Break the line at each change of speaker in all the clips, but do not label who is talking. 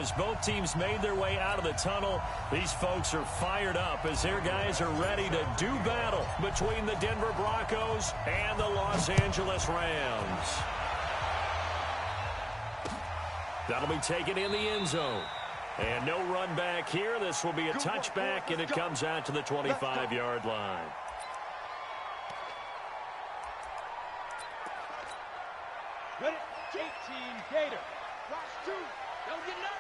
As both teams made their way out of the tunnel, these folks are fired up as their guys are ready to do battle between the Denver Broncos and the Los Angeles Rams. That'll be taken in the end zone. And no run back here. This will be a touchback, and it comes out to the 25-yard line.
Ready? 18 Gator. Watch 2. Don't get nervous.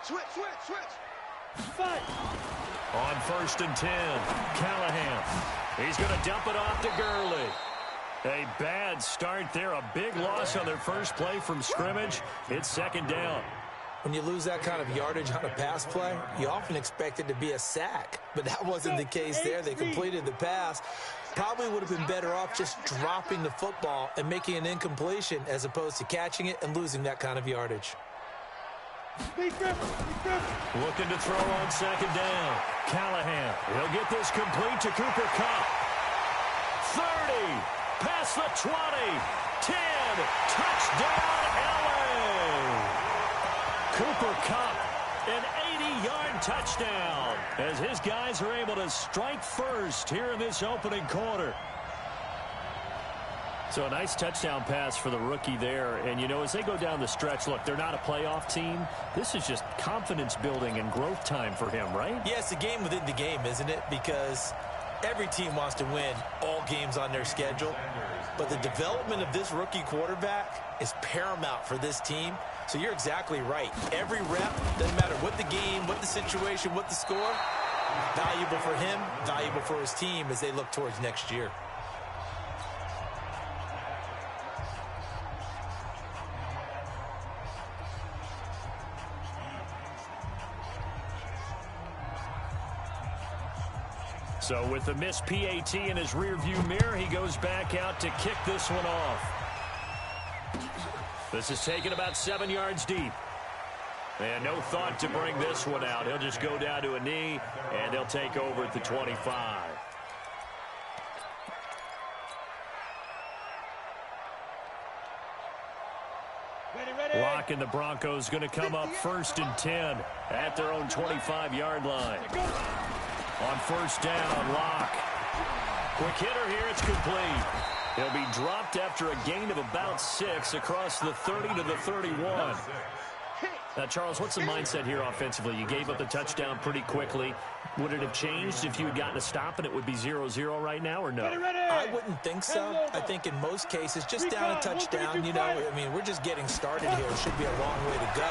Switch. Fight.
On 1st and 10, Callahan. He's going to dump it off to Gurley. A bad start there. A big loss on their first play from scrimmage. It's 2nd down.
When you lose that kind of yardage on a pass play, you often expect it to be a sack. But that wasn't the case there. They completed the pass. Probably would have been better off just dropping the football and making an incompletion as opposed to catching it and losing that kind of yardage.
Looking
to throw on 2nd down. Callahan. He'll get this complete to Cooper Kupp. 30. Past the 20. 10. Touchdown, LA. Cooper Kupp, an 80-yard touchdown as his guys are able to strike first here in this opening quarter. So a nice touchdown pass for the rookie there. And, you know, as they go down the stretch, look, they're not a playoff team. This is just confidence building and growth time for him, right?
Yeah, it's a game within the game, isn't it? Because every team wants to win all games on their schedule. But the development of this rookie quarterback is paramount for this team. So you're exactly right. Every rep, doesn't matter what the game, what the situation, what the score, valuable for him, valuable for his team as they look towards next year.
So with the missed PAT in his rearview mirror, he goes back out to kick this one off. This is taken about 7 yards deep. And no thought to bring this one out. He'll just go down to a knee, and they'll take over at the 25. Lock and the Broncos going to come up 1st and 10 at their own 25-yard line. On 1st down, Lock. Quick hitter here, it's complete. He'll be dropped after a gain of about 6 across the 30 to the 31. Now, Charles, what's the mindset here offensively? You gave up the touchdown pretty quickly. Would it have changed if you had gotten a stop and it would be 0-0 right now, or no?
I wouldn't think so. I think in most cases, just down a touchdown, you know, I mean, we're just getting started here. It should be a long way to go.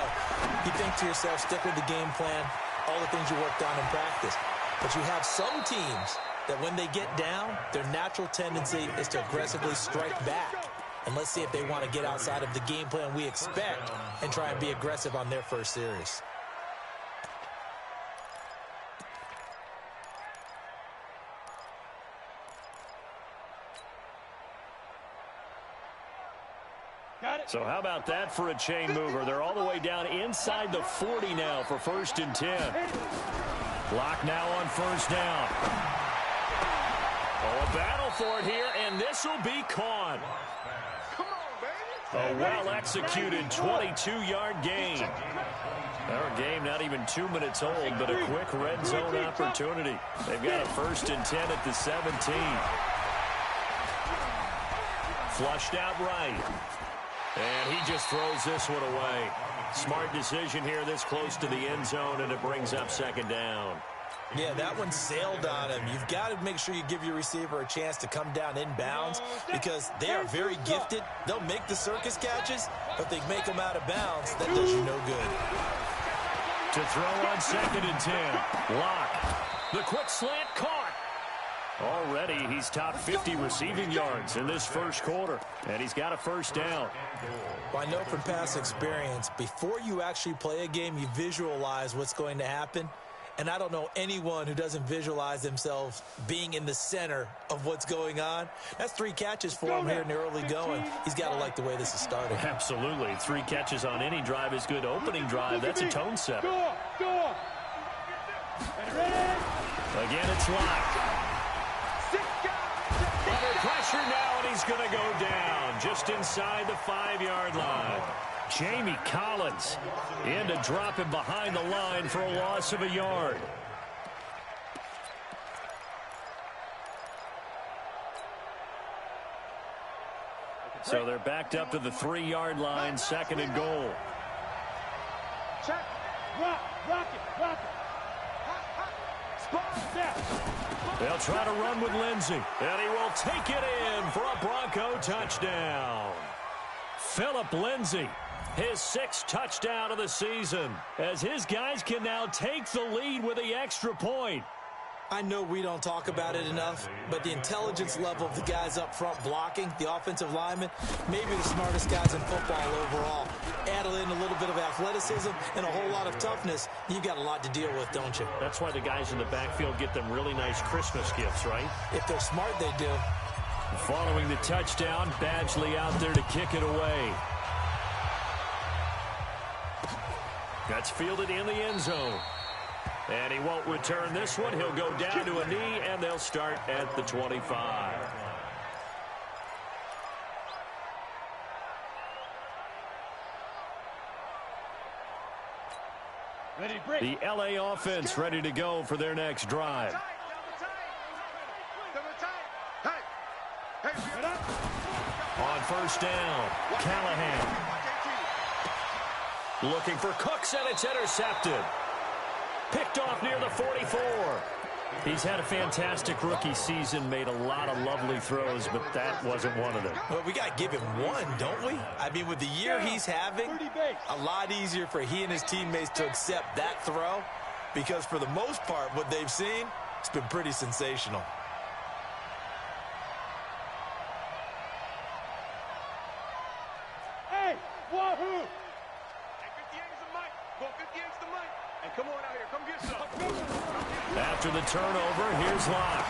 You think to yourself, stick with the game plan, all the things you worked on in practice. But you have some teams that when they get down, their natural tendency is to aggressively strike back. And let's see if they want to get outside of the game plan we expect and try and be aggressive on their first series.
So how about that for a chain mover? They're all the way down inside the 40 now for 1st and 10. Lock now on 1st down. Oh, a battle for it here, and this will be caught. A well-executed 22-yard gain. Our game not even 2 minutes old, but a quick red zone opportunity. They've got a 1st and 10 at the 17. Flushed out right. And he just throws this one away. Smart decision here this close to the end zone, and it brings up 2nd down.
Yeah, that one sailed on him. You've got to make sure you give your receiver a chance to come down inbounds because they are very gifted. They'll make the circus catches, but they make them out of bounds. That does you no good.
To throw on 2nd and 10. Lock. The quick slant caught. Already, he's topped 50 receiving yards in this first quarter, and he's got a 1st down.
Well, I know from past experience, before you actually play a game, you visualize what's going to happen. And I don't know anyone who doesn't visualize themselves being in the center of what's going on. That's 3 catches for him here in the early going. He's got to like the way this is starting.
Absolutely. 3 catches on any drive is good. Opening drive, that's a tone setter. Again, it's Lock. Under pressure now, and he's going to go down just inside the 5-yard line. Jamie Collins in to drop him behind the line for a loss of a yard. So they're backed up to the 3-yard line, 2nd and goal.
Check. Rock it. Spot.
They'll try to run with Lindsey, and he will take it in for a Bronco touchdown. Philip Lindsey, his 6th touchdown of the season, as his guys can now take the lead with the extra point.
I know we don't talk about it enough, but the intelligence level of the guys up front blocking, the offensive linemen, maybe the smartest guys in football overall. Add in a little bit of athleticism and a whole lot of toughness, you got a lot to deal with, don't you?
That's why the guys in the backfield get them really nice Christmas gifts, right?
If they're smart, they do.
Following the touchdown, Badgley out there to kick it away. That's fielded in the end zone. And he won't return this one. He'll go down to a knee, and they'll start at the 25. The LA offense ready to go for their next drive. On first down, Callahan. Looking for Cooks, and it's intercepted. Picked off near the 44. He's had a fantastic rookie season, made a lot of lovely throws, but that wasn't one of them.
Well, we got to give him one, don't we? I mean, with the year he's having, a lot easier for he and his teammates to accept that throw, because for the most part, what they've seen, it's been pretty sensational.
Hey, wahoo!
After the turnover, here's Locke.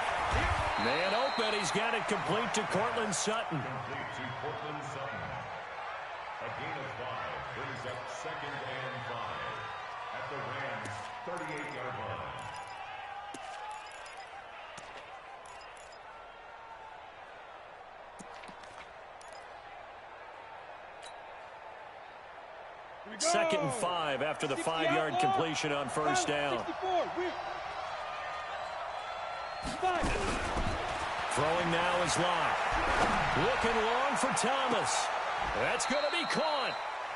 Man open, he's got it complete to Cortland Sutton.
A gain of 5 brings up 2nd and 5 at the Rams' 38-yard line.
Second and 5 after the 5-yard completion on first down. Throwing now is Locke. Looking long for Thomas. That's going to be caught.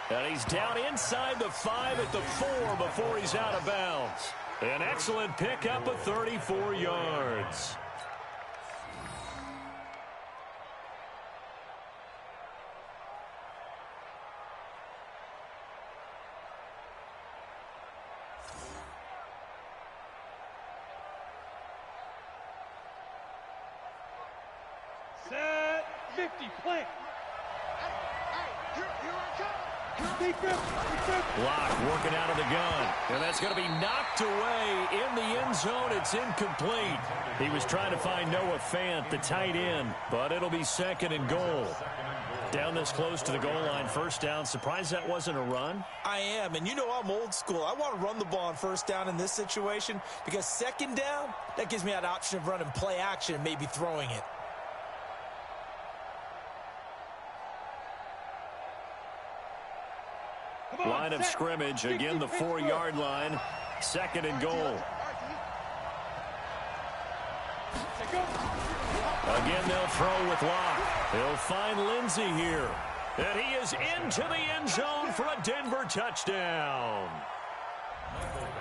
And he's down inside the 5 at the 4 before he's out of bounds. An excellent pickup of 34 yards.
Set 50, plant.
Locke working out of the gun. And that's going to be knocked away in the end zone. It's incomplete. He was trying to find Noah Fant, the tight end, but it'll be 2nd and goal. Down this close to the goal line, first down. Surprised that wasn't a run?
I am, and you know I'm old school. I want to run the ball on first down in this situation because 2nd down, that gives me that option of running play action and maybe throwing it.
Line of scrimmage, again the 4-yard line, 2nd and goal. Again, they'll throw with Locke. He'll find Lindsey here. And he is into the end zone for a Denver touchdown.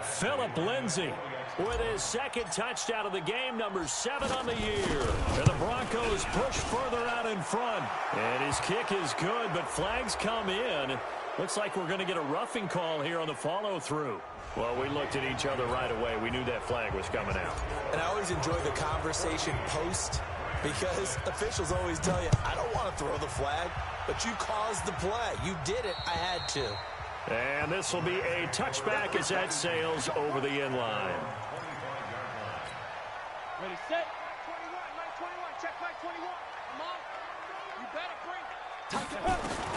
Philip Lindsey with his 2nd touchdown of the game, number 7 on the year. And the Broncos push further out in front. And his kick is good, but flags come in. Looks like we're going to get a roughing call here on the follow-through. Well, we looked at each other right away. We knew that flag was coming out.
And I always enjoy the conversation post because officials always tell you, I don't want to throw the flag, but you caused the play. You did it. I had to.
And this will be a touchback as that sails over the end line.
Ready, set.
21, check my 21. Come on. You better bring it.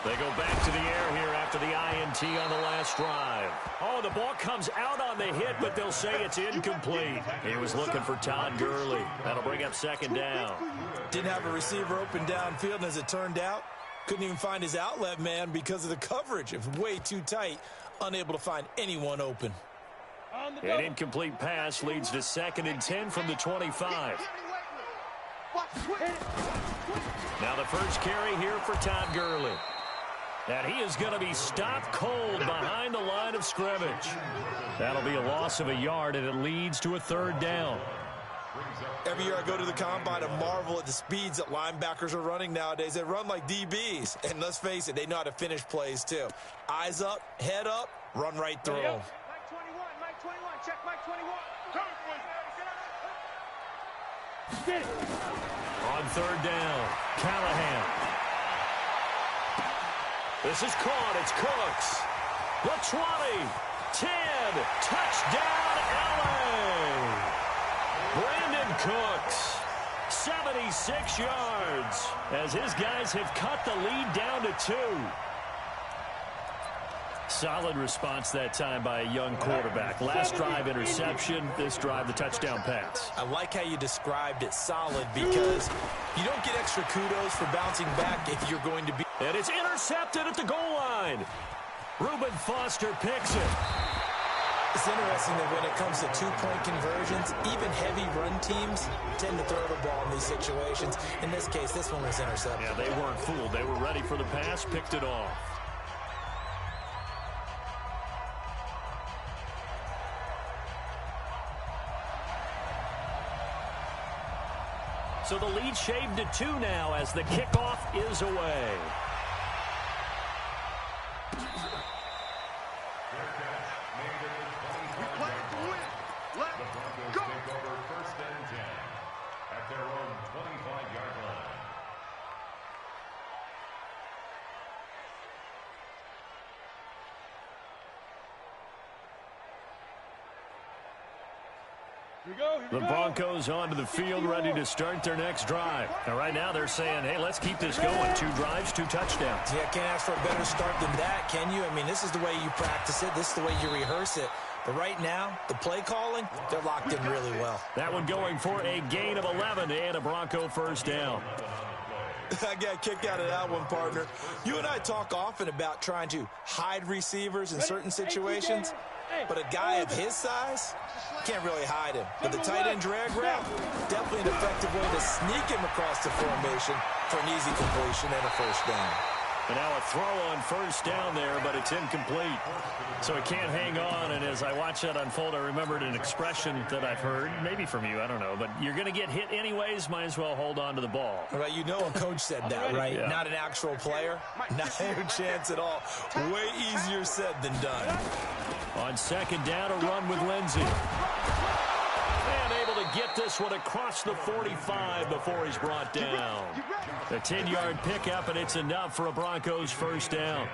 They go back to the air here after the INT on the last drive. Oh, the ball comes out on the hit, but they'll say it's incomplete. He was looking for Todd Gurley. That'll bring up 2nd down.
Didn't have a receiver open downfield, and as it turned out, Couldn't even find his outlet man because of the coverage. It was way too tight, unable to find anyone open.
An incomplete pass leads to 2nd and 10 from the 25. Now the first carry here for Todd Gurley. And he is going to be stopped cold behind the line of scrimmage. That'll be a loss of a yard, and it leads to a 3rd down.
Every year I go to the combine and marvel at the speeds that linebackers are running nowadays. They run like DBs. And let's face it, they know how to finish plays too. Eyes up, head up, run right through them.
Mike 21, check Mike 21.
On 3rd down, Callahan. This is caught. It's Cooks. The 20, 10, touchdown LA. Brandon Cooks, 76 yards, as his guys have cut the lead down to 2. Solid response that time by a young quarterback. Last drive interception, this drive the touchdown pass.
I like how you described it, solid, because you don't get extra kudos for bouncing back if you're going to be.
And it's intercepted at the goal line. Reuben Foster picks it.
It's interesting that when it comes to two-point conversions, even heavy run teams tend to throw the ball in these situations. In this case, this one was intercepted.
Yeah, they weren't fooled. They were ready for the pass, picked it off. So the lead shaved to 2 now as the kickoff is away. The Broncos onto the field, ready to start their next drive. And right now they're saying, hey, let's keep this going. 2 drives, 2 touchdowns.
Yeah, can't ask for a better start than that, can you? I mean, this is the way you practice it. This is the way you rehearse it. But right now, the play calling, they're locked in really well.
That one going for a gain of 11 and a Bronco first down.
I got kicked out of that one, partner. You and I talk often about trying to hide receivers in certain situations, but a guy of his size can't really hide him. But the tight end drag route, definitely an effective way to sneak him across the formation for an easy completion and a first down.
And now a throw on first down there, but it's incomplete. So it can't hang on, and as I watch that unfold, I remembered an expression that I've heard, maybe from you, I don't know, but you're going to get hit anyways, might as well hold on to the ball.
Right, you know a coach said that, right?
Yeah.
Not an actual player. Not a chance at all. Way easier said than done.
On second down, a run with Lindsey. And able to get this one across the 45 before he's brought down. A 10-yard pickup, and it's enough for a Broncos first down.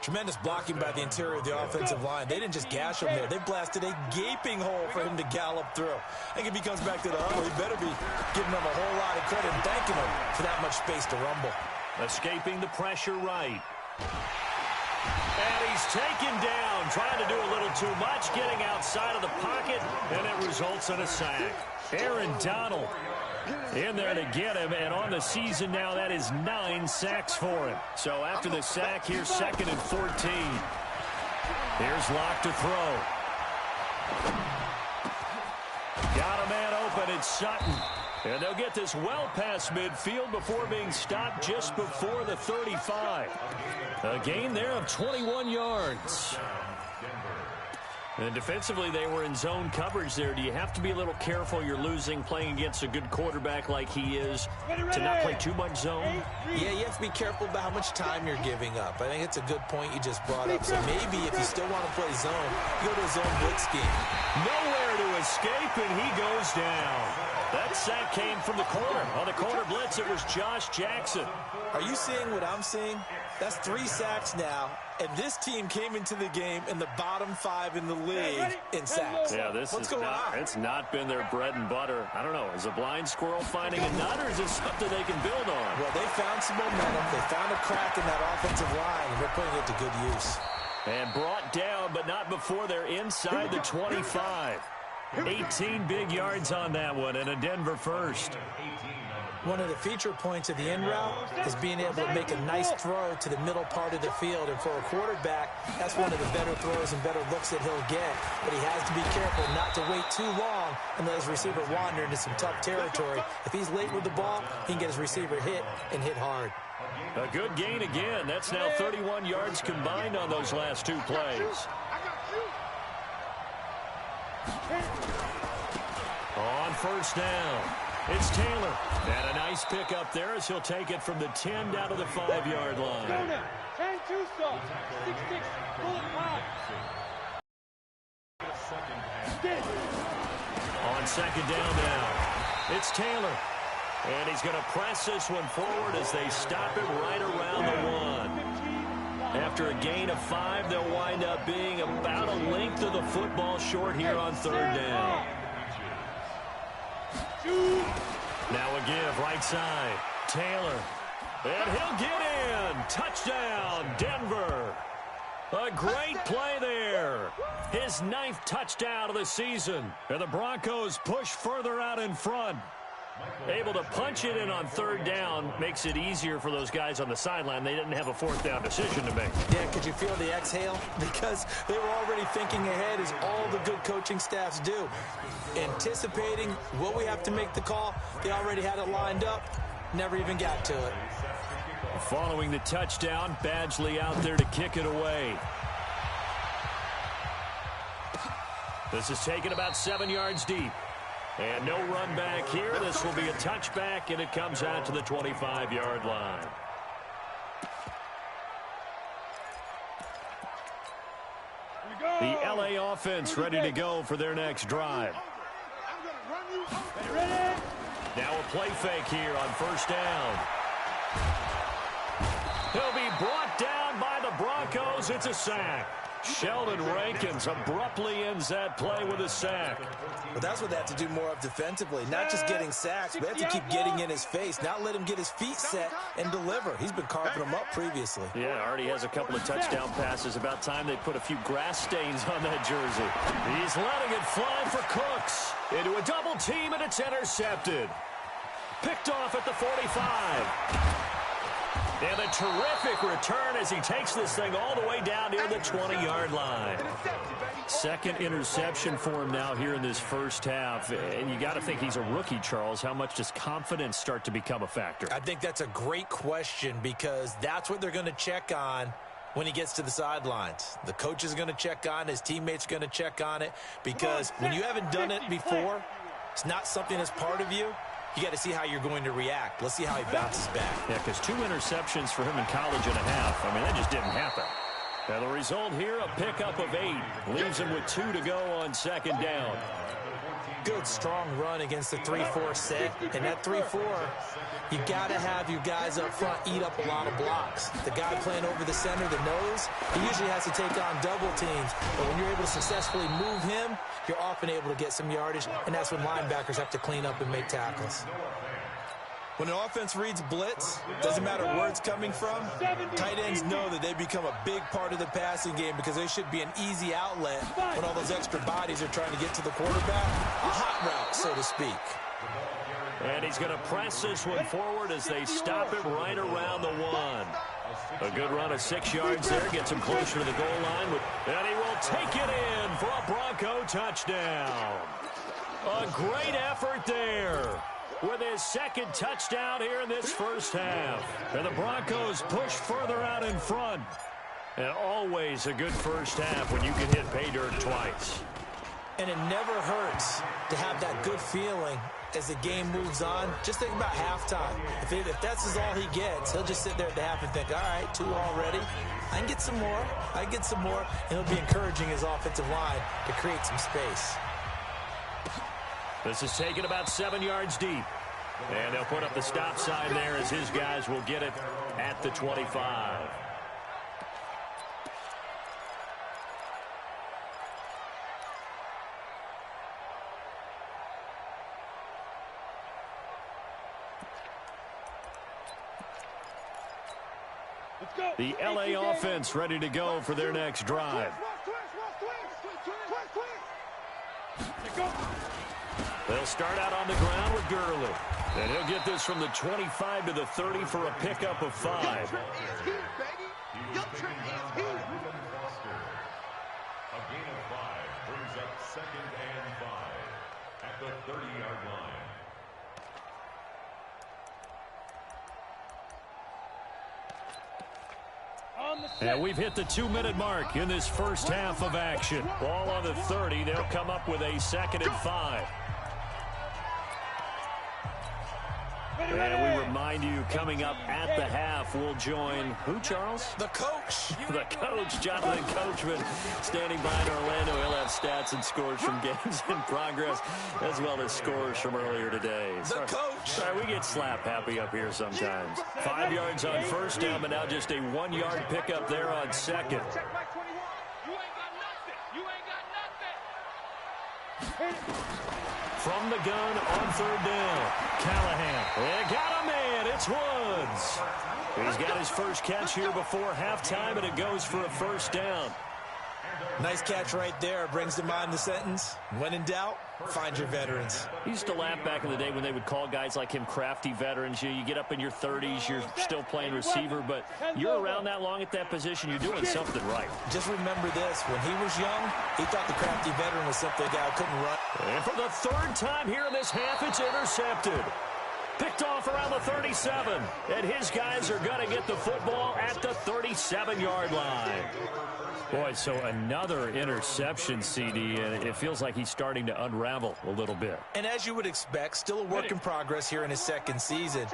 Tremendous blocking by the interior of the offensive line. They didn't just gash him there. They blasted a gaping hole for him to gallop through. I think if he comes back to the huddle, he better be giving them a whole lot of credit and thanking him for that much space to rumble.
Escaping the pressure right. And he's taken down, trying to do a little too much, getting outside of the pocket, and it results in a sack. Aaron Donald in there to get him, and on the season now, that is 9 sacks for him. So after the sack, here's 2nd and 14. Here's Locke to throw. Got a man open, it's Sutton. And they'll get this well past midfield before being stopped just before the 35. A gain there of 21 yards. And defensively, they were in zone coverage there. Do you have to be a little careful? You're losing, playing against a good quarterback like he is, to not play too much zone?
Yeah, you have to be careful about how much time you're giving up. I think it's a good point you just brought up. So maybe if you still want to play zone, you go to a zone blitz scheme.
Nowhere to escape, and he goes down. That sack came from the corner. On the corner blitz, it was Josh Jackson.
Are you seeing what I'm seeing? That's 3 sacks now, and this team came into the game in the bottom 5 in the league in sacks.
Yeah,
What's going on?
It's not been their bread and butter. I don't know. Is a blind squirrel finding a nut, or is this something they can build on?
Well, they found some momentum. They found a crack in that offensive line, and they're putting it to good use.
And brought down, but not before they're inside the 25. 18 big yards on that one, and a Denver first.
One of the feature points of the in route is being able to make a nice throw to the middle part of the field. And for a quarterback, that's one of the better throws and better looks that he'll get. But he has to be careful not to wait too long and let his receiver wander into some tough territory. If he's late with the ball, he can get his receiver hit and hit hard.
A good gain again. That's now 31 yards combined on those last two plays. On first down, it's Taylor. And a nice pickup there as he'll take it from the 10 down to the 5-yard line.
10-2 stop. 6-6 bullet high.
On second down now, it's Taylor. And he's going to press this one forward as they stop it right around the 1. After a gain of 5, they'll wind up being about a length of the football short here on third down. Now a give right side. Taylor. And he'll get in. Touchdown, Denver. A great play there. His 9th touchdown of the season. And the Broncos push further out in front. Able to punch it in on third down makes it easier for those guys on the sideline. They didn't have a fourth down decision to make.
Yeah, could you feel the exhale? Because they were already thinking ahead, as all the good coaching staffs do. Anticipating, will we have to make the call? They already had it lined up. Never even got to it.
Following the touchdown, Badgley out there to kick it away. This is taken about 7 yards deep. And no run back here. This will be a touchback, and it comes out to the 25-yard line. The LA offense ready to go for their next drive. Now a play fake here on first down. He'll be brought down by the Broncos. It's a sack. Sheldon Rankins abruptly ends that play with a sack.
Well, that's what they have to do more of defensively. Not just getting sacks, but they have to keep getting in his face. Not let him get his feet set and deliver. He's been carving them up previously.
Yeah, already has a couple of touchdown passes. About time they put a few grass stains on that jersey. He's letting it fly for Cooks. Into a double team, and it's intercepted. Picked off at the 45. And a terrific return as he takes this thing all the way down near the 20-yard line. Second interception for him now here in this first half. And you got to think he's a rookie, Charles. How much does confidence start to become a factor?
I think that's a great question, because that's what they're going to check on when he gets to the sidelines. The coach is going to check on it. His teammates are going to check on it. Because when you haven't done it before, it's not something that's part of you. You got to see how you're going to react. Let's see how he bounces back.
Yeah, because 2 interceptions for him in college and a half. I mean, that just didn't happen. Now the result here, a pickup of 8. Leaves him with 2 to go on second down.
Good, strong run against the 3-4 set. And that 3-4, you got to have your guys up front eat up a lot of blocks. The guy playing over the center, the nose, he usually has to take on double teams. But when you're able to successfully move him, you're often able to get some yardage, and that's when linebackers have to clean up and make tackles. When an offense reads blitz, doesn't matter where it's coming from, tight ends know that they become a big part of the passing game, because they should be an easy outlet when all those extra bodies are trying to get to the quarterback. A hot route, so to speak.
And he's going to press this one forward as they stop it right around the 1. A good run of 6 yards there. Gets him closer to the goal line. And he will take it in for a Bronco touchdown. A great effort there with his second touchdown here in this first half. And the Broncos push further out in front. And always a good first half when you can hit pay dirt twice.
And it never hurts to have that good feeling as the game moves on. Just think about halftime. If that's all he gets, he'll just sit there at the half and think, all right, 2 already. I can get some more. I can get some more. And he'll be encouraging his offensive line to create some space.
This is taken about 7 yards deep. And they'll put up the stop sign there as his guys will get it at the 25. The LA offense ready to go for their next drive. They'll start out on the ground with Gurley. And he'll get this from the 25 to the 30 for a pickup of 5.
Your trip is here, baby. Your trip is here.
A gain of 5 brings up 2nd and 5 at the 30-yard line.
And we've hit the 2-minute mark in this first half of action. Ball on the 30. They'll come up with a 2nd and 5. And we remind you, coming up at the half, we'll join who, Charles?
The coach.
The coach, Jonathan Coachman, standing by in Orlando. He'll have stats and scores from games in progress, as well as scores from earlier today.
The coach.
Sorry, we get slap happy up here sometimes. 5 yards on first down, but now just a 1-yard pickup there on 2nd.
Check back 21. You ain't got nothing. You ain't got nothing.
From the gun on 3rd down, Callahan. They got a man. It's Woods. He's got his first catch here before halftime, and it goes for a 1st down.
Nice catch right there. Brings to mind the sentence, when in doubt, find your veterans.
He used to laugh back in the day when they would call guys like him crafty veterans. You get up in your 30s, you're still playing receiver, but you're around that long at that position, you're doing something right.
Just remember this, when he was young, he thought the crafty veteran was simply a guy who couldn't run.
And for the 3rd time here in this half, it's intercepted. Picked off around the 37, and his guys are going to get the football at the 37-yard line. Boy, so another interception, CD, and it feels like he's starting to unravel a little bit.
And as you would expect, still a work in progress here in his 2nd season.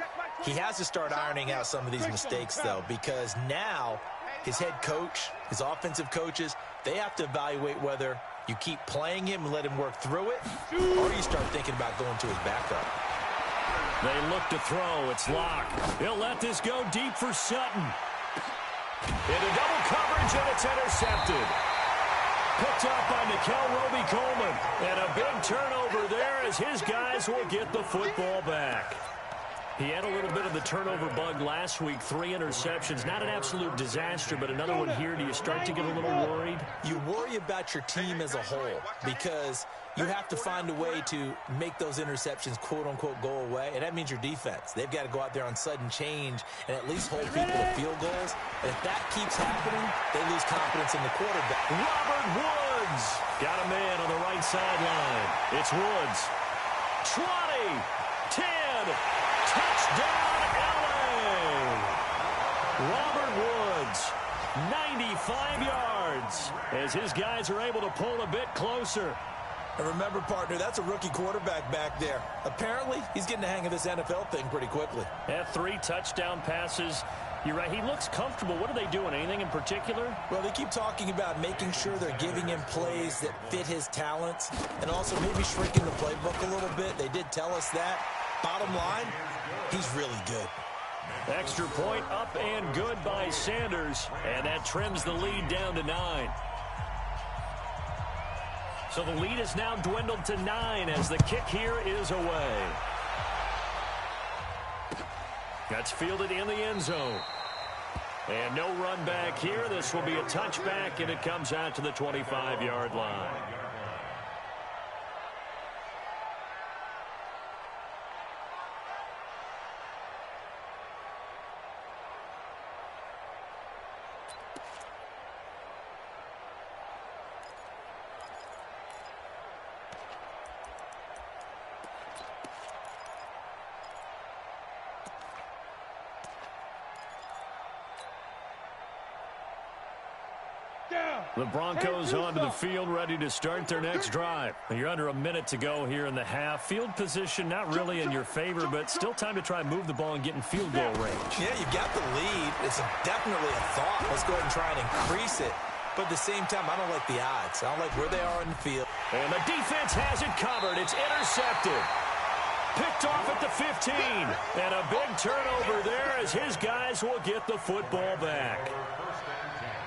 He has to start ironing out some of these mistakes, though, because now his head coach, his offensive coaches, they have to evaluate whether you keep playing him and let him work through it, or you start thinking about going to his backup.
They look to throw. It's Locke. He'll let this go deep for Sutton. Into double coverage, and it's intercepted. Picked up by Nickel Roby-Coleman. And a big turnover there as his guys will get the football back. He had a little bit of the turnover bug last week. 3 interceptions. Not an absolute disaster, but another one here. Do you start to get a little worried?
You worry about your team as a whole because you have to find a way to make those interceptions, quote-unquote, go away, and that means your defense. They've got to go out there on sudden change and at least hold people to field goals. And if that keeps happening, they lose confidence in the quarterback.
Robert Woods got a man on the right sideline. It's Woods. 20, 10, touchdown, LA! Robert Woods, 95 yards, as his guys are able to pull a bit closer.
And remember, partner, that's a rookie quarterback back there. Apparently, he's getting the hang of this NFL thing pretty quickly.
Had 3 touchdown passes. You're right, he looks comfortable. What are they doing? Anything in particular?
Well, they keep talking about making sure they're giving him plays that fit his talents and also maybe shrinking the playbook a little bit. They did tell us that. Bottom line, he's really good.
Extra point up and good by Sanders, and that trims the lead down to 9. So the lead is now dwindled to 9 as the kick here is away. That's fielded in the end zone. And no run back here. This will be a touchback, and it comes out to the 25-yard line. The Broncos onto the field, ready to start their next drive. You're under a minute to go here in the half. Field position not really in your favor, but still time to try and move the ball and get in field goal range.
Yeah, you got the lead. It's definitely a thought. Let's go ahead and try and increase it. But at the same time, I don't like the odds. I don't like where they are in the field.
And the defense has it covered. It's intercepted. Picked off at the 15. And a big turnover there as his guys will get the football back.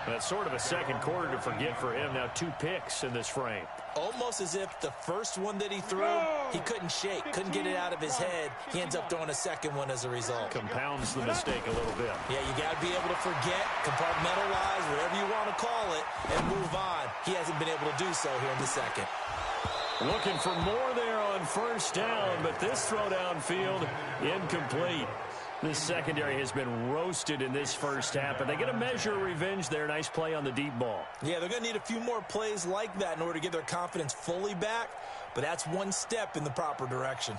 That's sort of a second quarter to forget for him. Now 2 picks in this frame.
Almost as if the first one that he threw, he couldn't shake, couldn't get it out of his head. He ends up throwing a second one as a result.
Compounds the mistake a little bit.
Yeah, you got to be able to forget, compartmentalize, whatever you want to call it, and move on. He hasn't been able to do so here in the second.
Looking for more there on first down, but this throw downfield incomplete. This secondary has been roasted in this first half, but they get a measure of revenge there. Nice play on the deep ball.
Yeah, they're going to need a few more plays like that in order to get their confidence fully back, but that's one step in the proper direction.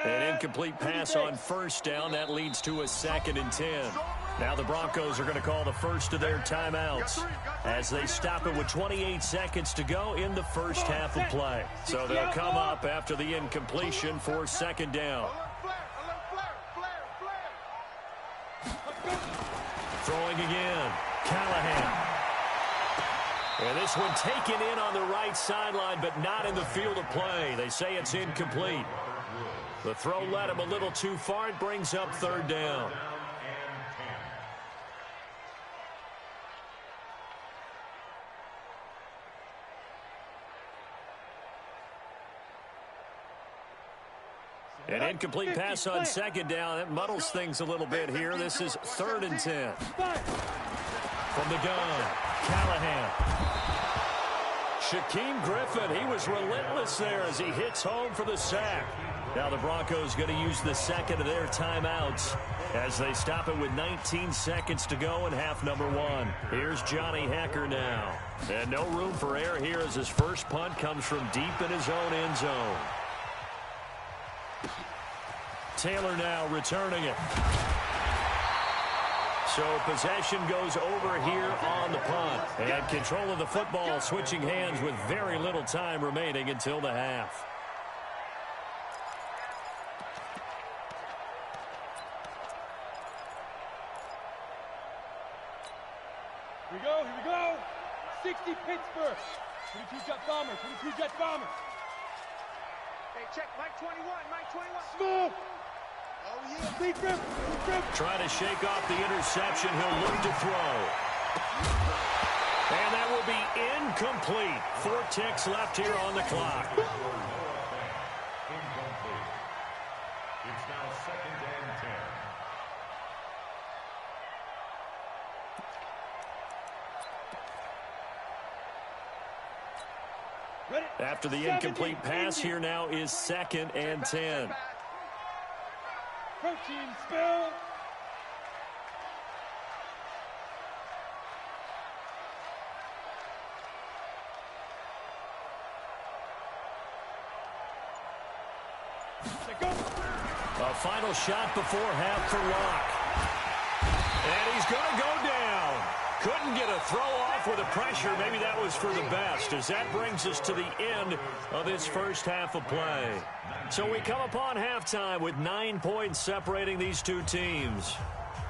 An incomplete pass on first down. That leads to a 2nd and 10. Now the Broncos are going to call the first of their timeouts as they stop it with 28 seconds to go in the first half of play. So they'll come up after the incompletion for 2nd down. Throwing again. Callahan. And this one taken in on the right sideline, but not in the field of play. They say it's incomplete. The throw led him a little too far. It brings up 3rd down. An incomplete pass on 2nd down. It muddles things a little bit here. This is 3rd and 10. From the gun, Callahan. Shaquem Griffin, he was relentless there as he hits home for the sack. Now the Broncos going to use the 2nd of their timeouts as they stop it with 19 seconds to go in half number 1. Here's Johnny Hekker now. And no room for error here as his first punt comes from deep in his own end zone. Taylor now returning it. So possession goes over here on the punt. And control of the football switching hands with very little time remaining until the half.
Here we go. 60 Pittsburgh. 22 Jet Bombers. 22 Jet Bombers.
Hey, check. Mike 21. Mike 21.
Smoke. Oh, yeah. Deep rip.
Trying to shake off the interception. He'll look to throw. And that will be incomplete. 4 ticks left here on the clock.
Incomplete. It's now 2nd and 10.
After the incomplete pass, here now is 2nd and 10.
Protein spill.
A final shot before half for Locke. And he's going to go down. Couldn't get a throw off with the pressure. Maybe that was for the best, as that brings us to the end of this first half of play. So we come upon halftime with 9 points separating these two teams.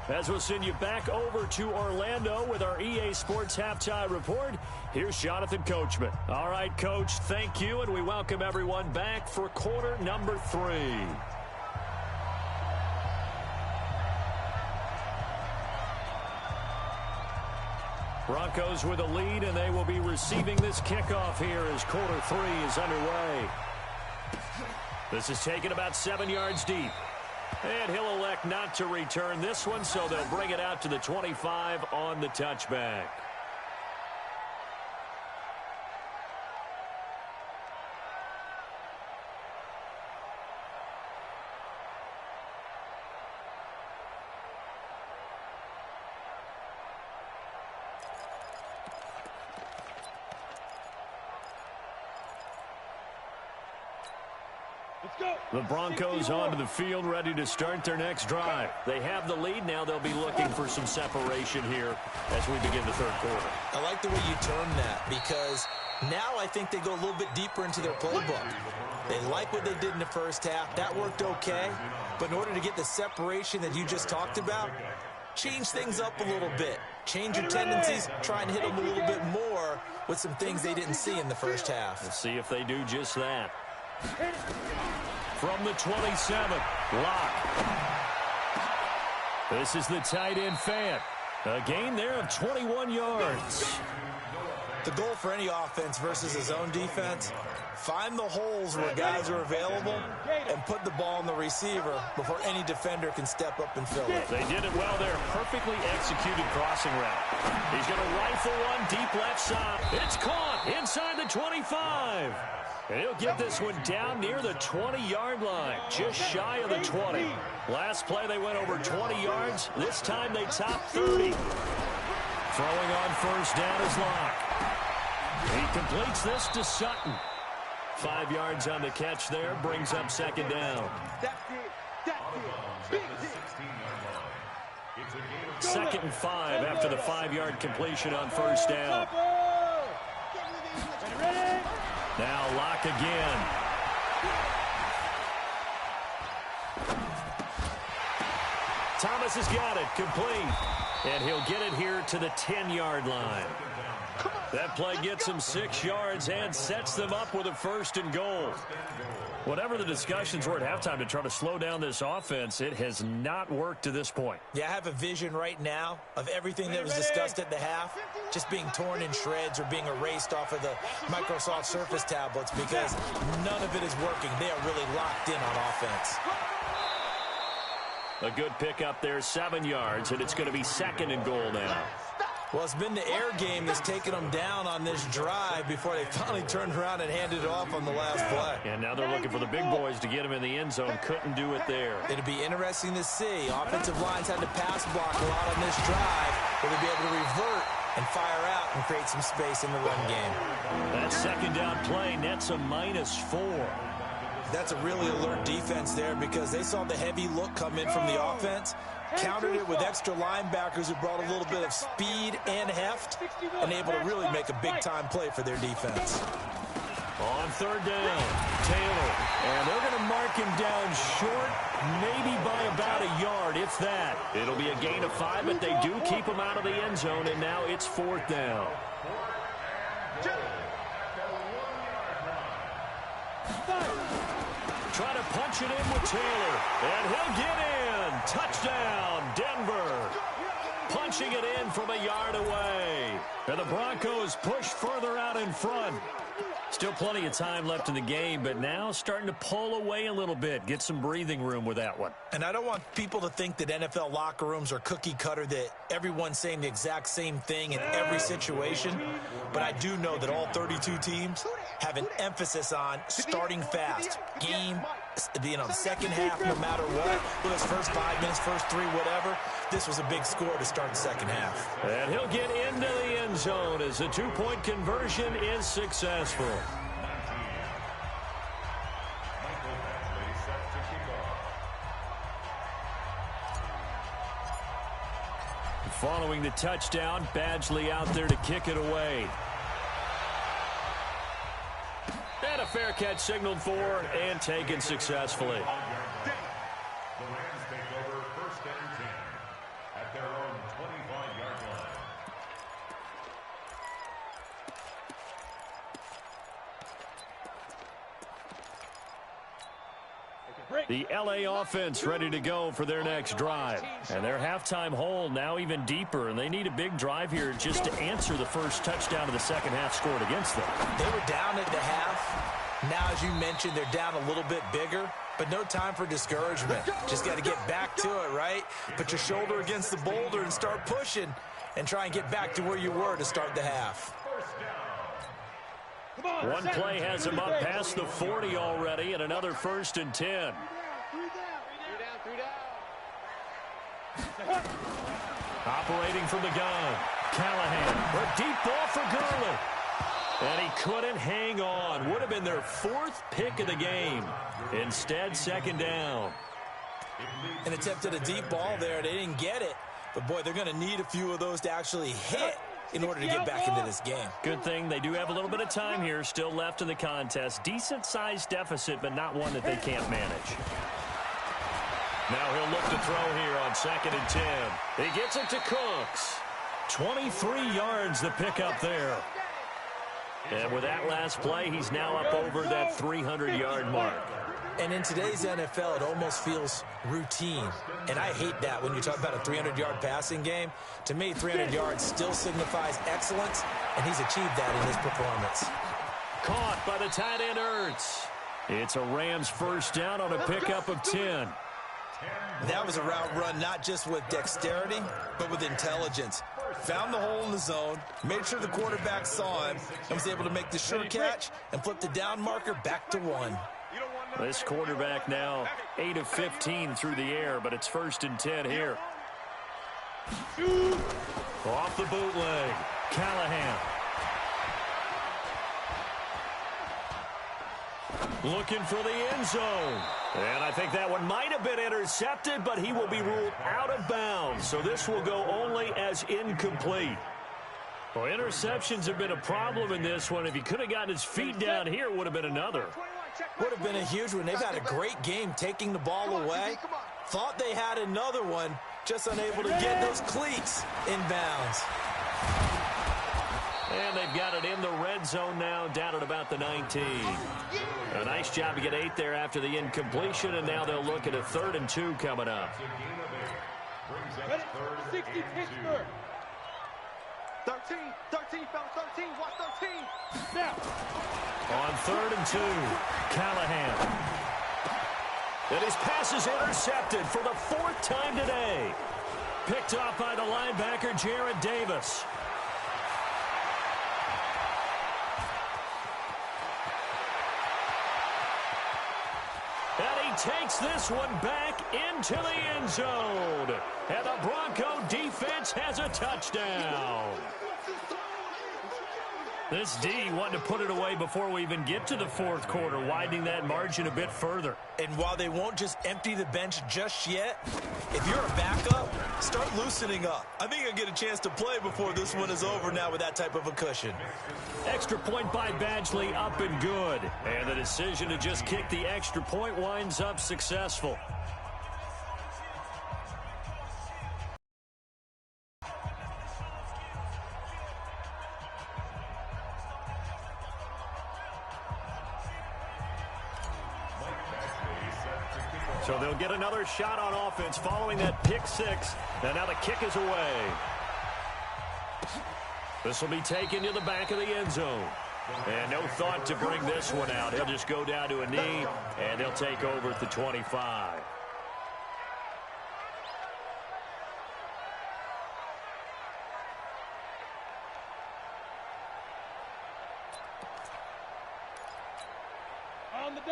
As we'll send you back over to Orlando with our EA Sports Halftime Report, here's Jonathan Coachman. All right, Coach, thank you, and we welcome everyone back for quarter number 3. Broncos with a lead, and they will be receiving this kickoff here as quarter 3 is underway. This is taken about 7 yards deep. And he'll elect not to return this one, so they'll bring it out to the 25 on the touchback. The Broncos onto the field, ready to start their next drive. They have the lead. Now they'll be looking for some separation here as we begin the third quarter.
I like the way you term that, because now I think they go a little bit deeper into their playbook. They like what they did in the first half. That worked okay. But in order to get the separation that you just talked about, change things up a little bit. Change your tendencies. Try and hit them a little bit more with some things they didn't see in the first half.
Let's see if they do just that. From the 27, Locke. This is the tight end Fant. A gain there of 21 yards.
The goal for any offense versus his own defense, find the holes where guys are available and put the ball on the receiver before any defender can step up and fill it.
They did it well there. Perfectly executed crossing route. He's going to rifle one deep left side. It's caught inside the 25. And he'll get this one down near the 20-yard line, just shy of the 20. Last play, they went over 20 yards. This time, they topped 30. Throwing on first down is Locke. He completes this to Sutton. 5 yards on the catch there, brings up second down. Second and 5 after the 5-yard completion on first down. Now Locke again. Thomas has got it, complete. And he'll get it here to the 10-yard line. That play gets him 6 yards and sets them up with a first and goal. Whatever the discussions were at halftime to try to slow down this offense, it has not worked to this point.
Yeah, I have a vision right now of everything that was discussed at the half just being torn in shreds or being erased off of the Microsoft Surface tablets because none of it is working. They are really locked in on offense.
A good pickup there, 7 yards, and it's going to be second and goal now.
Well, it's been the air game that's taken them down on this drive before they finally turned around and handed it off on the last play.
And now they're looking for the big boys to get him in the end zone. Couldn't do it there.
It'll be interesting to see. Offensive lines had to pass block a lot on this drive. Will they be able to revert and fire out and create some space in the run game?
That second down play nets a -4.
That's a really alert defense there because they saw the heavy look come in from the offense, countered it with extra linebackers who brought a little bit of speed and heft, and able to really make a big-time play for their defense.
On third down, Taylor. And they're going to mark him down short, maybe by about a yard, if that. It'll be a gain of 5, but they do keep him out of the end zone, and now it's fourth down. Try to punch it in with Taylor, and he'll get in. Touchdown, Denver. Punching it in from a yard away. And the Broncos push further out in front. Still plenty of time left in the game, but now starting to pull away a little bit. Get some breathing room with that one.
And I don't want people to think that NFL locker rooms are cookie cutter, that everyone's saying the exact same thing in every situation. But I do know that all 32 teams have an emphasis on starting fast. Game, second half, no matter what. Whether it's first 5 minutes, first 3, whatever. This was a big score to start the second half.
And he'll get into the end zone as the 2-point conversion is successful. Following the touchdown, Badgley out there to kick it away. And a fair catch signaled for and taken successfully.
The Rams take over first and 10 at their own 25-yard line.
The LA offense ready to go for their next drive. And their halftime hole now even deeper, and they need a big drive here just to answer the first touchdown of the second half scored against them.
They were down at the half. Now, as you mentioned, they're down a little bit bigger, but no time for discouragement. Just got to get back to it, right? Put your shoulder against the boulder and start pushing and try and get back to where you were to start the half.
One play has him up past the 40 already, and another first and 10. Operating from the gun, Callahan. A deep ball for Gurley. And he couldn't hang on. Would have been their 4th pick of the game. Instead, second down.
And attempted a deep ball there. They didn't get it. But, boy, they're going to need a few of those to actually hit in order to get back into this game.
Good thing they do have a little bit of time here still left in the contest. Decent-sized deficit, but not one that they can't manage. Now he'll look to throw here on second and 10. He gets it to Cooks. 23 yards the pickup there. And with that last play, he's now up over that 300-yard mark.
And in today's NFL, it almost feels routine. And I hate that when you talk about a 300-yard passing game. To me, 300 yards still signifies excellence, and he's achieved that in his performance.
Caught by the tight end, Ertz. It's a Rams first down on a pickup of 10.
That was a route run not just with dexterity, but with intelligence. Found the hole in the zone, made sure the quarterback saw him, and was able to make the sure catch and flip the down marker back to 1.
This quarterback now 8 of 15 through the air, but it's first and 10 here. Off the bootleg, Callahan. Looking for the end zone. And I think that one might have been intercepted, but he will be ruled out of bounds. So this will go only as incomplete. Well, interceptions have been a problem in this one. If he could have gotten his feet down here, it would have been another.
Would have been a huge one. They've had a great game taking the ball away. Thought they had another one, just unable to get those cleats in bounds.
And they've got it in the red zone now, down at about the 19. A nice job to get 8 there after the incompletion, and now they'll look at a 3rd and 2 coming up.
60 Pittsburgh.
13, fellas, 13, watch 13.
Now.
On 3rd and 2, Callahan. And his pass is intercepted for the 4th time today. Picked off by the linebacker, Jarrad Davis. And he takes this one back into the end zone. And the Bronco defense has a touchdown. This D wanting to put it away before we even get to the 4th quarter, widening that margin a bit further.
And while they won't just empty the bench just yet, if you're a backup, start loosening up. I think you'll get a chance to play before this one is over now with that type of a cushion.
Extra point by Badgley, up and good. And the decision to just kick the extra point winds up successful. So they'll get another shot on offense following that pick 6. And now the kick is away. This will be taken to the back of the end zone. And no thought to bring this one out. He'll just go down to a knee, and they'll take over at the 25.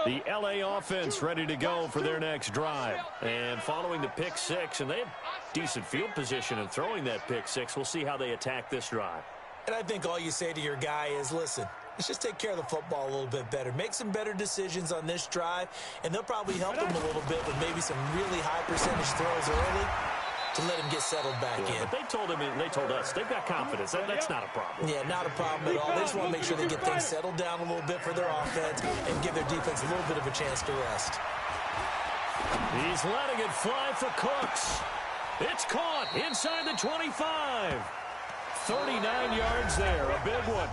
The L.A. offense ready to go for their next drive. And following the pick 6, and they have decent field position in throwing that pick 6. We'll see how they attack this drive.
And I think all you say to your guy is, listen, let's just take care of the football a little bit better. Make some better decisions on this drive, and they'll probably help him a little bit with maybe some really high percentage throws early to let him get settled back in.
But they told him, and they told us, they've got confidence. That's not a problem.
Yeah, not a problem at all. They just want to make sure they get things settled down a little bit for their offense and give their defense a little bit of a chance to rest.
He's letting it fly for Cooks. It's caught inside the 25. 39 yards there, a big one.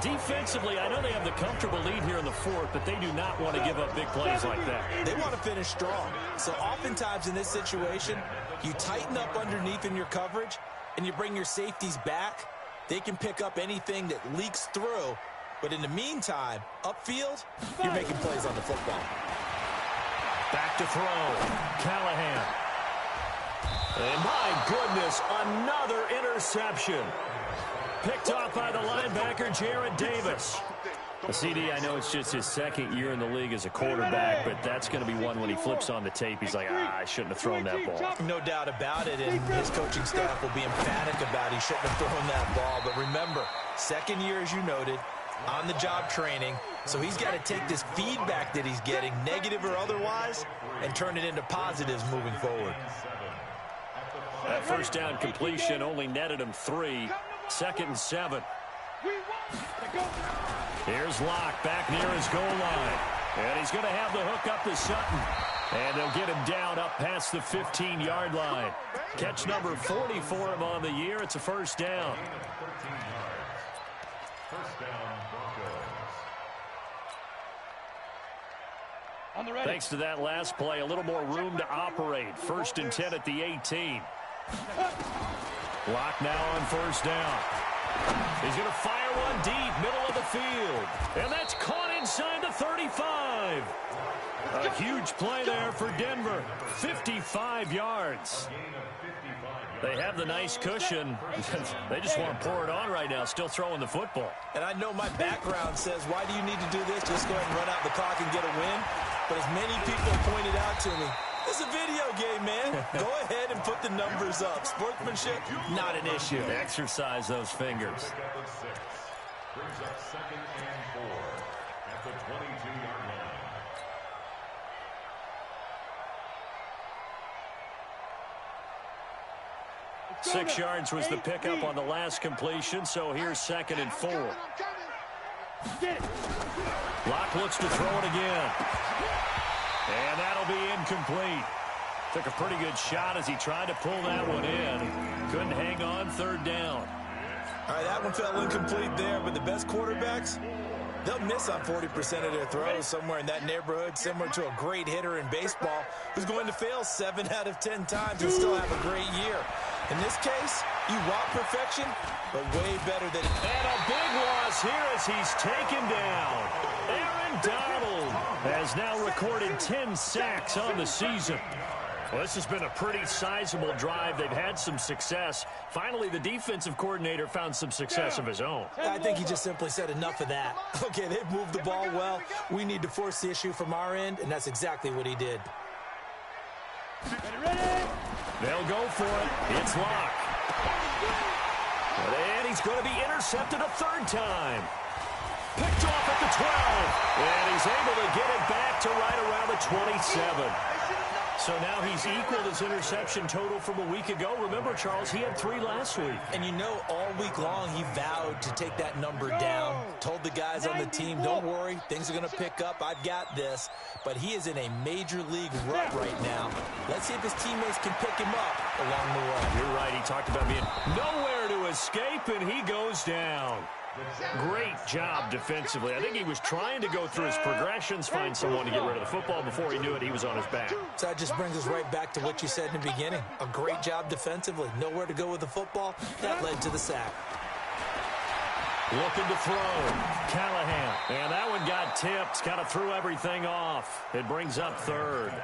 Defensively, I know they have the comfortable lead here in the 4th, but they do not want to give up big plays like that.
They want to finish strong. So oftentimes in this situation, you tighten up underneath in your coverage, and you bring your safeties back. They can pick up anything that leaks through. But in the meantime, upfield, you're making plays on the football.
Back to throw. Callahan. And my goodness, another interception. Picked off by the linebacker, Jarrad Davis. CD, I know it's just his 2nd year in the league as a quarterback, but that's going to be one when he flips on the tape. He's like, I shouldn't have thrown that ball.
No doubt about it, and his coaching staff will be emphatic about he shouldn't have thrown that ball. But remember, 2nd year, as you noted, on-the-job training. So he's got to take this feedback that he's getting, negative or otherwise, and turn it into positives moving forward.
That first down completion only netted him 3. 2nd and 7. Here's Locke back near his goal line. And he's going to have the hook up to Sutton. And they'll get him down up past the 15-yard line. Catch number 40 for him on the year. It's a first down.
First down, Broncos.
Thanks to that last play, a little more room to operate. 1st and 10 at the 18. Lock now on 1st down. He's going to fire one deep, middle of the field. And that's caught inside the 35. A huge play there for Denver. 55 yards. They have the nice cushion. They just want to pour it on right now, still throwing the football.
And I know my background says, why do you need to do this? Just go ahead and run out the clock and get a win. But as many people have pointed out to me, this is a video game, man. Go ahead and put the numbers up. Sportsmanship, not an issue.
Exercise those fingers.
Brings up 2nd and 4 at the 22-yard line.
Six yards was the pickup on the last completion, so here's 2nd and 4. Locke looks to throw it again. And that'll be incomplete. Took a pretty good shot as he tried to pull that one in. Couldn't hang on, 3rd down.
All right, that one fell incomplete there, but the best quarterbacks, they'll miss on 40% of their throws, somewhere in that neighborhood, similar to a great hitter in baseball who's going to fail 7 out of 10 times and still have a great year. In this case, you want perfection, but way better than...
And a big loss here as he's taken down. Aaron Donald has now recorded 10 sacks on the season. Well, this has been a pretty sizable drive. They've had some success. Finally, the defensive coordinator found some success of his own.
I think he just simply said enough of that. Okay, they've moved the ball well. We need to force the issue from our end, and that's exactly what he did.
They'll go for it. It's Locke. And he's going to be intercepted a 3rd time. Picked off at the 12. And he's able to get it back to right around the 27. So now he's equaled his interception total from a week ago. Remember, Charles, he had 3 last week.
And you know, all week long he vowed to take that number down. Told the guys on the team, don't worry, things are going to pick up. I've got this. But he is in a major league rut right now. Let's see if his teammates can pick him up along the way.
You're right. He talked about being nowhere to escape, and he goes down. Great job defensively. I think he was trying to go through his progressions, find someone to get rid of the football. Before he knew it, he was on his back.
So that just brings us right back to what you said in the beginning. A great job defensively. Nowhere to go with the football. That led to the sack.
Looking to throw. Callahan. And that one got tipped. Kind of threw everything off. It brings up 3rd.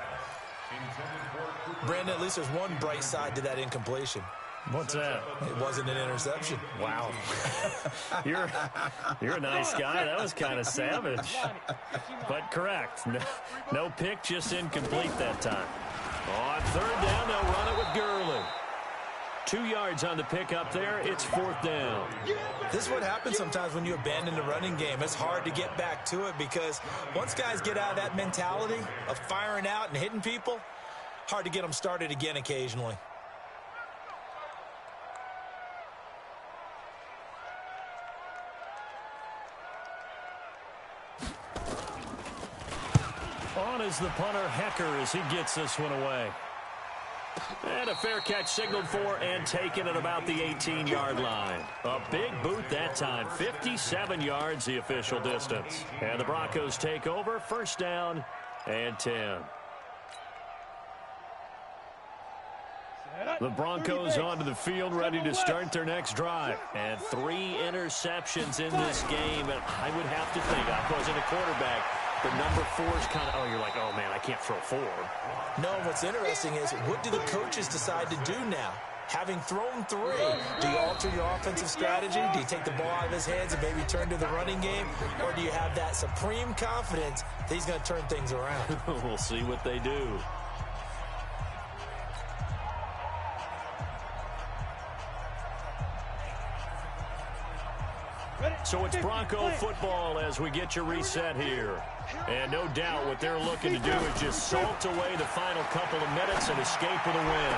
Brandon, at least there's one bright side to that incompletion.
What's that?
It wasn't an interception.
Wow. You're a nice guy. That was kind of savage. But correct. No pick, just incomplete that time. On 3rd down, they'll run it with Gurley. 2 yards on the pickup there. It's 4th down.
This is what happens sometimes when you abandon the running game. It's hard to get back to it because once guys get out of that mentality of firing out and hitting people, hard to get them started again occasionally.
On is the punter, Hecker, as he gets this one away. And a fair catch signaled for and taken at about the 18-yard line. A big boot that time. 57 yards the official distance. And the Broncos take over. 1st down and 10. The Broncos onto the field, ready to start their next drive. And 3 interceptions in this game. And I would have to think, I wasn't a quarterback, the number 4 is kind of, oh, you're like, oh, man, I can't throw 4.
No, what's interesting is, what do the coaches decide to do now? Having thrown 3, do you alter your offensive strategy? Do you take the ball out of his hands and maybe turn to the running game? Or do you have that supreme confidence that he's going to turn things around?
We'll see what they do. So it's Bronco football as we get your reset here. And no doubt what they're looking to do is just salt away the final couple of minutes and escape with a win.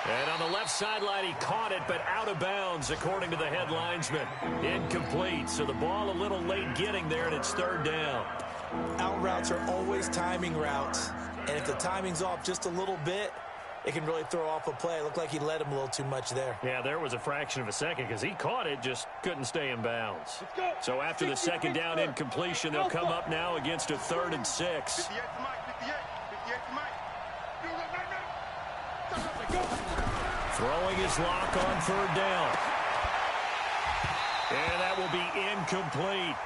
And on the left sideline, he caught it, but out of bounds, according to the head linesman. Incomplete, so the ball a little late getting there, and it's 3rd down.
Out routes are always timing routes. And if the timing's off just a little bit, it can really throw off a play. It looked like he led him a little too much there.
Yeah, there was a fraction of a second because he caught it, just couldn't stay in bounds. So after the second down incompletion, they'll come up now against a 3rd and 6. Throwing his lock on 3rd down. And that will be incomplete.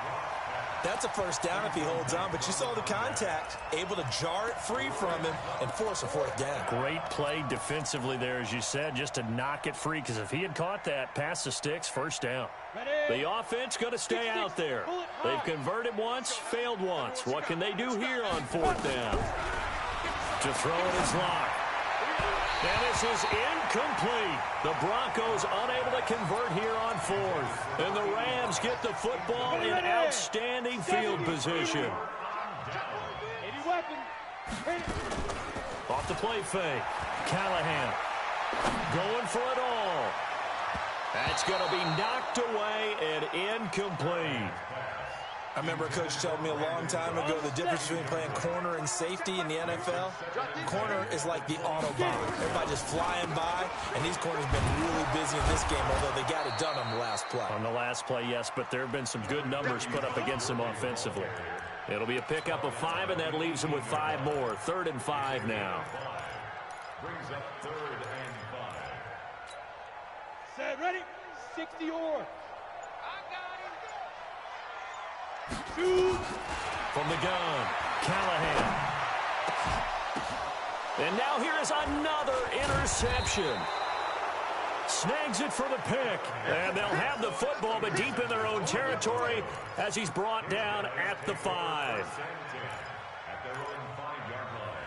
That's a first down if he holds on, but you saw the contact, able to jar it free from him and force a 4th down.
Great play defensively there, as you said, just to knock it free, because if he had caught that, past the sticks, 1st down. The offense going to stay out there. They've converted once, failed once. What can they do here on 4th down? To throw it is lock. And this is incomplete. The Broncos unable to convert here on 4th. And the Rams get the football in outstanding field position. Off the play fake. Callahan going for it all. That's going to be knocked away and incomplete.
I remember a coach telling me a long time ago the difference between playing corner and safety in the NFL. Corner is like the Autobahn. Everybody just flying by, and these corners have been really busy in this game, although they got it done on the last play.
On the last play, yes, but there have been some good numbers put up against them offensively. It'll be a pickup of 5, and that leaves them with 5 more. 3rd and 5 now.
Brings up 3rd and 5.
Set, ready? 60 or. Shoot!
From the gun, Callahan. And now here is another interception. Snags it for the pick. And they'll have the football, but deep in their own territory as he's brought down at the 5.
At their own 5-yard line.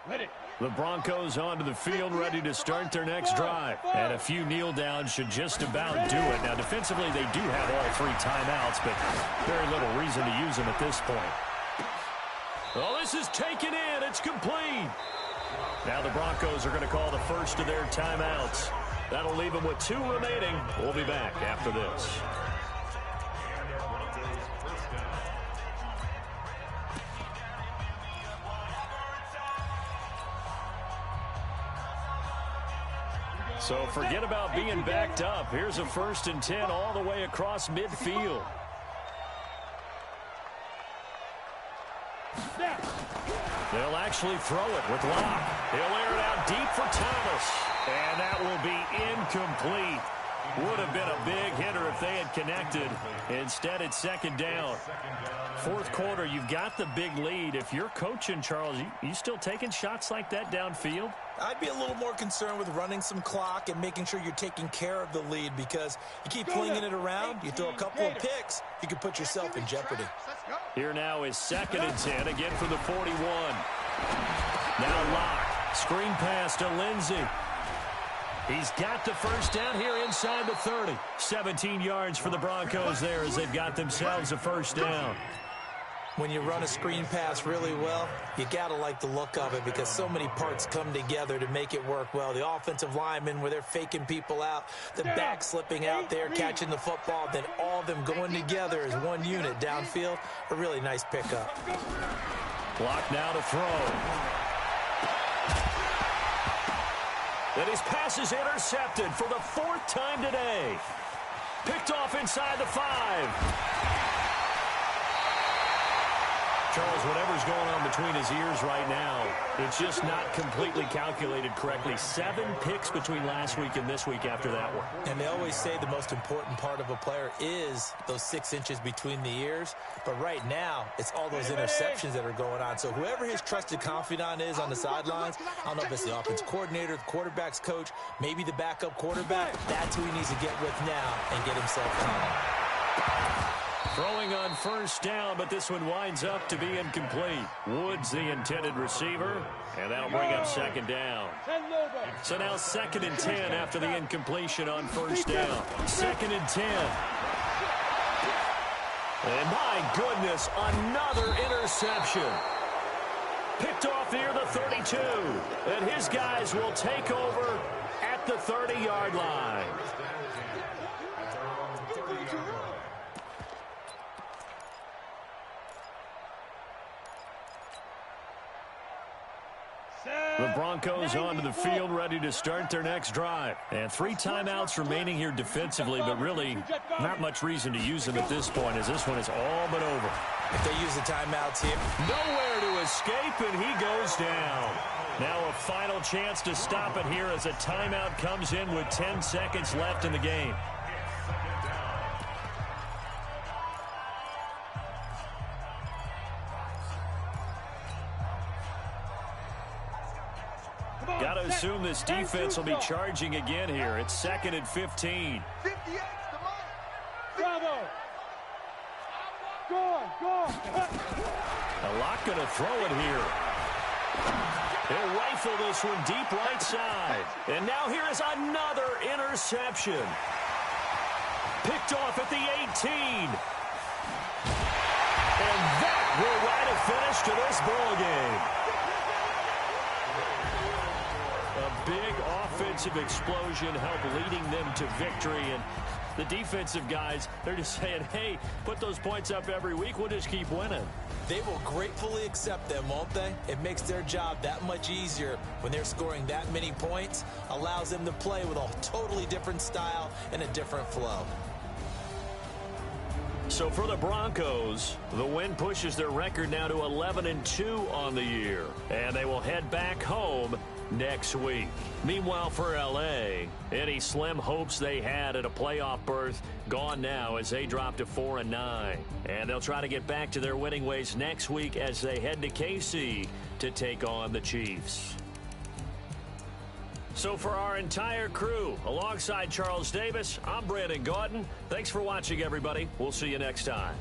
Ready.
The Broncos onto the field, ready to start their next drive. And a few kneel downs should just about do it. Now, defensively, they do have all 3 timeouts, but very little reason to use them at this point. Well, this is taken in. It's complete. Now the Broncos are going to call the first of their timeouts. That'll leave them with 2 remaining. We'll be back after this. So forget about being backed up. Here's a 1st and 10 all the way across midfield. They'll actually throw it with Locke. He'll air it out deep for Thomas. And that will be incomplete. Would have been a big hitter if they had connected. Instead, it's 2nd down. 4th quarter, you've got the big lead. If you're coaching, Charles, you still taking shots like that downfield?
I'd be a little more concerned with running some clock and making sure you're taking care of the lead, because you keep flinging it around, you throw a couple of picks, you can put yourself in jeopardy.
Here now is 2nd and 10, again for the 41. Now Locke, screen pass to Lindsey. He's got the 1st down here inside the 30. 17 yards for the Broncos there as they've got themselves a 1st down.
When you run a screen pass really well, you got to like the look of it, because so many parts come together to make it work well. The offensive linemen, where they're faking people out, the back slipping out there, catching the football, then all of them going together as one unit downfield. A really nice pickup.
Block now to throw. And his pass is intercepted for the 4th time today. Picked off inside the 5. Charles, whatever's going on between his ears right now, it's just not completely calculated correctly. 7 picks between last week and this week after that one.
And they always say the most important part of a player is those 6 inches between the ears. But right now, it's all those interceptions that are going on. So whoever his trusted confidant is on the sidelines, I don't know if it's the offense coordinator, the quarterback's coach, maybe the backup quarterback, that's who he needs to get with now and get himself calm.
Throwing on 1st down, but this one winds up to be incomplete. Woods the intended receiver, and that'll bring up 2nd down. So now 2nd and 10 after the incompletion on 1st down. 2nd and 10. And my goodness, another interception. Picked off near the 32. And his guys will take over at the 30-yard line. The Broncos onto the field, ready to start their next drive. And 3 timeouts remaining here defensively, but really not much reason to use them at this point, as this one is all but over.
If they use the timeouts here.
Nowhere to escape, and he goes down. Now a final chance to stop it here as a timeout comes in with 10 seconds left in the game. Got to assume this defense will be charging again here. It's 2nd and 15.
Bravo! Go on!
A lot going to throw it here. He'll rifle this one deep right side. And now here is another interception. Picked off at the 18. And that will write a finish to this ball game. A big offensive explosion helped leading them to victory. And the defensive guys, they're just saying, hey, put those points up every week. We'll just keep winning.
They will gratefully accept them, won't they? It makes their job that much easier when they're scoring that many points. Allows them to play with a totally different style and a different flow.
So for the Broncos, the win pushes their record now to 11-2 on the year. And they will head back home next week. Meanwhile, for L.A., any slim hopes they had at a playoff berth gone now as they drop to 4-9. And they'll try to get back to their winning ways next week as they head to KC to take on the Chiefs. So for our entire crew, alongside Charles Davis, I'm Brandon Gaudin. Thanks for watching, everybody. We'll see you next time.